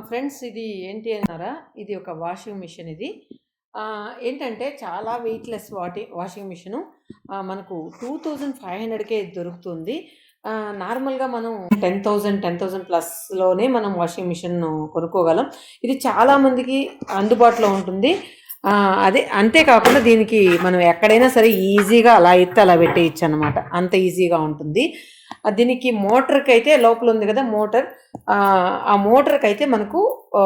Friends ఇది ఏంటి అన్నారా? ఇది ఒక వాషింగ్ మిషన్ ఇది. ఏంటంటే చాలా వెయిట్‌లెస్ వాషింగ్ మిషను. మనకు 2500కే దొరుకుతుంది. నార్మల్‌గా మనం 10,000 ప్లస్‌లోనే మనం వాషింగ్ మిషన్‌ను కొనుక్కోగలం. ఇది చాలా మందికి అందుబాటులో ఉంటుంది. అదే అంతే కాకుండా దీనికి మనం ఎక్కడైనా సరే ఈజీగా అలా ఎత్తి అలా పెట్టేయొచ్చనమాట. అంత ఈజీగా ఉంటుంది. దీనికి మోటార్‌కైతే లోపల ఉంది కదా మోటార్. ఆ మోటార్‌కైతే మనకు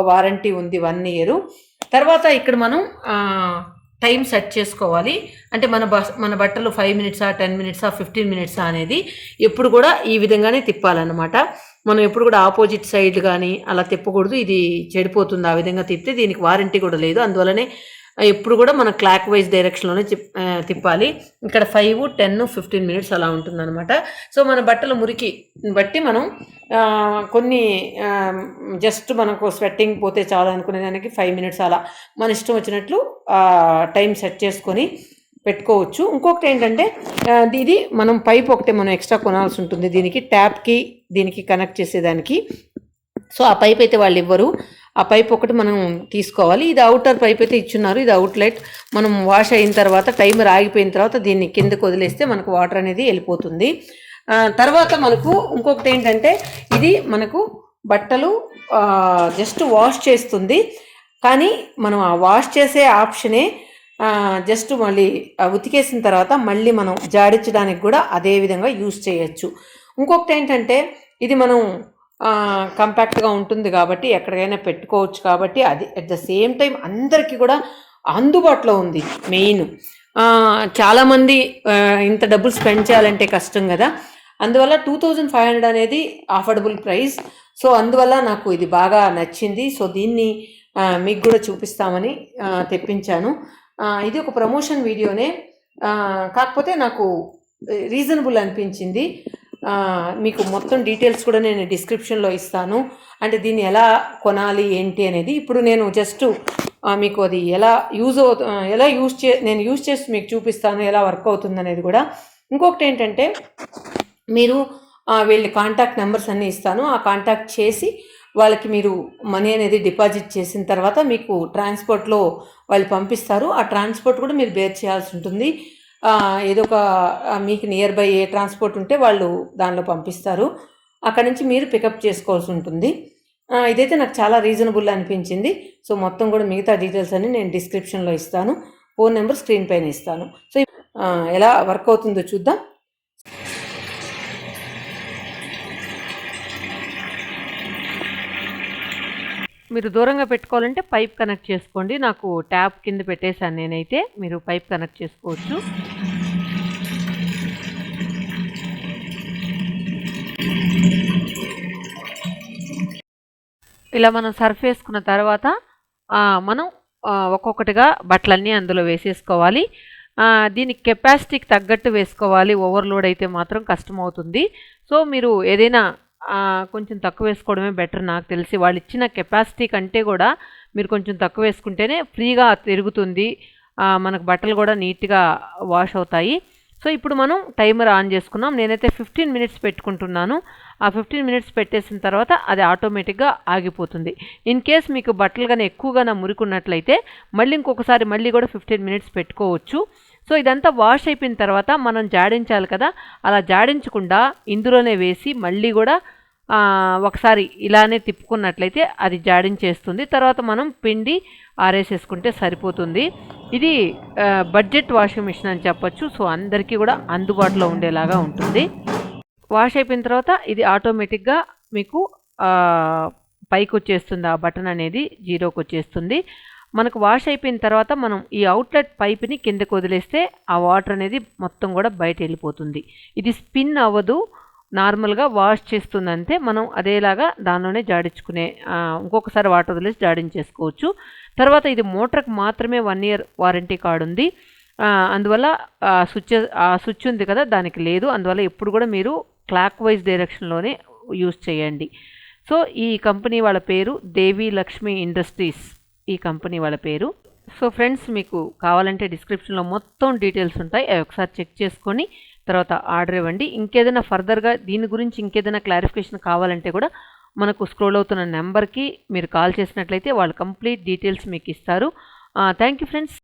వారంటీ ఉంది 1 ఇయరు. తర్వాత ఇక్కడ మనం టైం సెట్ చేసుకోవాలి. అంటే మన బట్టలు 5 మినిట్సా, 10 మినిట్సా, 15 మినిట్సా అనేది ఎప్పుడు కూడా ఈ విధంగానే తిప్పాలన్నమాట. మనం ఎప్పుడు కూడా ఆపోజిట్ సైడ్ కానీ అలా తిప్పకూడదు. ఇది చెడిపోతుంది ఆ విధంగా తిప్పితే. దీనికి వారంటీ కూడా లేదు. అందువల్లనే ఎప్పుడు కూడా మనం క్లాక్ వైజ్ డైరెక్షన్లోనే తిప్పాలి. ఇక్కడ 5, 10, 15 మినిట్స్ అలా ఉంటుందన్నమాట. సో మన బట్టల మురికి బట్టి మనం కొన్ని జస్ట్ మనకు స్వెట్టింగ్ పోతే చాలు అనుకునే దానికి 5 మినిట్స్ అలా మన ఇష్టం వచ్చినట్లు టైం సెట్ చేసుకొని పెట్టుకోవచ్చు. ఇంకొకటి ఏంటంటే ఇది మనం పైప్ ఒకటి మనం ఎక్స్ట్రా కొనాల్సి ఉంటుంది. దీనికి ట్యాప్కి దీనికి కనెక్ట్ చేసేదానికి. సో ఆ పైప్ అయితే వాళ్ళు ఇవ్వరు. ఆ పైప్ ఒకటి మనం తీసుకోవాలి. ఇది అవుటర్ పైప్ అయితే ఇచ్చున్నారు. ఇది అవుట్లెట్. మనం వాష్ అయిన తర్వాత టైమర్ ఆగిపోయిన తర్వాత దీన్ని కిందకు వదిలేస్తే మనకు వాటర్ అనేది వెళ్ళిపోతుంది. తర్వాత మనకు ఇంకొకటి ఏంటంటే ఇది మనకు బట్టలు జస్ట్ వాష్ చేస్తుంది. కానీ మనం ఆ వాష్ చేసే ఆప్షనే జస్ట్ మళ్ళీ ఉతికేసిన తర్వాత మళ్ళీ మనం జాడించడానికి కూడా అదే విధంగా యూజ్ చేయొచ్చు. ఇంకొకటి ఏంటంటే ఇది మనం కంపాక్ట్గా ఉంటుంది కాబట్టి ఎక్కడికైనా పెట్టుకోవచ్చు కాబట్టి అది అట్ ద సేమ్ టైం అందరికీ కూడా అందుబాటులో ఉంది. మెయిన్ చాలామంది ఇంత డబ్బులు స్పెండ్ చేయాలంటే కష్టం కదా. అందువల్ల 2500 అనేది అఫోర్డబుల్ ప్రైస్. సో అందువల్ల నాకు ఇది బాగా నచ్చింది. సో దీన్ని మీకు కూడా చూపిస్తామని తెప్పించాను. ఇది ఒక ప్రమోషన్ వీడియోనే, కాకపోతే నాకు రీజనబుల్ అనిపించింది. మీకు మొత్తం డీటెయిల్స్ కూడా నేను డిస్క్రిప్షన్లో ఇస్తాను. అంటే దీన్ని ఎలా కొనాలి ఏంటి అనేది ఇప్పుడు నేను జస్ట్ మీకు అది ఎలా నేను యూజ్ చేసి మీకు చూపిస్తాను ఎలా వర్క్ అవుతుంది అనేది కూడా. ఇంకొకటి ఏంటంటే మీరు వీళ్ళ కాంటాక్ట్ నెంబర్స్ అన్నీ ఇస్తాను. ఆ కాంటాక్ట్ చేసి వాళ్ళకి మీరు మనీ అనేది డిపాజిట్ చేసిన తర్వాత మీకు ట్రాన్స్పోర్ట్లో వాళ్ళు పంపిస్తారు. ఆ ట్రాన్స్పోర్ట్ కూడా మీరు బేర్ చేయాల్సి ఉంటుంది. ఏదో ఒక మీకు నియర్ బై ఏ ట్రాన్స్పోర్ట్ ఉంటే వాళ్ళు దానిలో పంపిస్తారు. అక్కడ నుంచి మీరు పికప్ చేసుకోవాల్సి ఉంటుంది. ఇదైతే నాకు చాలా రీజనబుల్ అనిపించింది. సో మొత్తం కూడా మిగతా డీటెయిల్స్ అన్ని నేను డిస్క్రిప్షన్లో ఇస్తాను. ఫోన్ నెంబర్ స్క్రీన్ పైన ఇస్తాను. సో ఎలా వర్క్ అవుతుందో చూద్దాం. మీరు దూరంగా పెట్టుకోవాలంటే పైప్ కనెక్ట్ చేసుకోండి. నాకు ట్యాప్ కింద పెట్టేశాను నేనైతే. మీరు పైప్ కనెక్ట్ చేసుకోవచ్చు. ఇలా మనం సర్ఫ్ వేసుకున్న తర్వాత మనం ఒక్కొక్కటిగా బట్టలన్నీ అందులో వేసేసుకోవాలి. దీనికి కెపాసిటీకి తగ్గట్టు వేసుకోవాలి. ఓవర్లోడ్ అయితే మాత్రం కష్టమవుతుంది. సో మీరు ఏదైనా కొంచెం తక్కువ వేసుకోవడమే బెటర్. నాకు తెలిసి వాళ్ళు ఇచ్చిన కెపాసిటీ కంటే కూడా మీరు కొంచెం తక్కువ వేసుకుంటేనే ఫ్రీగా తిరుగుతుంది. మనకు బట్టలు కూడా నీట్గా వాష్ అవుతాయి. సో ఇప్పుడు మనం టైమర్ ఆన్ చేసుకున్నాం. నేనైతే 15 మినిట్స్ పెట్టుకుంటున్నాను. ఆ 15 మినిట్స్ పెట్టేసిన తర్వాత అది ఆటోమేటిక్గా ఆగిపోతుంది. ఇన్ కేస్ మీకు బట్టలు కానీ ఎక్కువగా మురికున్నట్లయితే ఇంకొకసారి మళ్ళీ కూడా 15 మినిట్స్ పెట్టుకోవచ్చు. సో ఇదంతా వాష్ అయిపోయిన తర్వాత మనం జాడించాలి కదా, అలా జాడించకుండా ఇందులోనే వేసి మళ్ళీ కూడా ఒకసారి ఇలానే తిప్పుకున్నట్లయితే అది జాడించేస్తుంది. తర్వాత మనం పిండి ఆరేసేసుకుంటే సరిపోతుంది. ఇది బడ్జెట్ వాషింగ్ మిషన్ అని చెప్పొచ్చు. సో అందరికీ కూడా అందుబాటులో ఉండేలాగా ఉంటుంది. వాష్ అయిపోయిన తర్వాత ఇది ఆటోమేటిక్గా మీకు పైకి వచ్చేస్తుంది. ఆ బటన్ అనేది 0కి వచ్చేస్తుంది. మనకు వాష్ అయిపోయిన తర్వాత మనం ఈ అవుట్లెట్ పైప్ని కిందకు వదిలేస్తే ఆ వాటర్ అనేది మొత్తం కూడా బయట వెళ్ళిపోతుంది. ఇది స్పిన్ అవ్వదు, నార్మల్గా వాష్ చేస్తుందంతే. మనం అదేలాగా దానిలోనే జాడించుకునే ఇంకొకసారి వాటర్ వదిలేసి జాడించేసుకోవచ్చు. తర్వాత ఇది మోటార్కి మాత్రమే 1 ఇయర్ వారంటీ కార్డు ఉంది. అందువల్ల స్విచ్ ఉంది కదా దానికి లేదు. అందువల్ల ఎప్పుడు కూడా మీరు క్లాక్ వైజ్ డైరెక్షన్లోనే యూజ్ చేయండి. సో ఈ కంపెనీ వాళ్ళ పేరు దేవి లక్ష్మి ఇండస్ట్రీస్, ఈ కంపెనీ వాళ్ళ పేరు. సో ఫ్రెండ్స్ మీకు కావాలంటే డిస్క్రిప్షన్లో మొత్తం డీటెయిల్స్ ఉంటాయి. అవి ఒకసారి చెక్ చేసుకొని తర్వాత ఆర్డర్ ఇవ్వండి. ఇంకేదైనా ఫర్దర్గా దీని గురించి ఇంకేదైనా క్లారిఫికేషన్ కావాలంటే కూడా మనకు స్క్రోల్ అవుతున్న నెంబర్కి మీరు కాల్ చేసినట్లయితే వాళ్ళు కంప్లీట్ డీటెయిల్స్ మీకు ఇస్తారు. Thank you friends.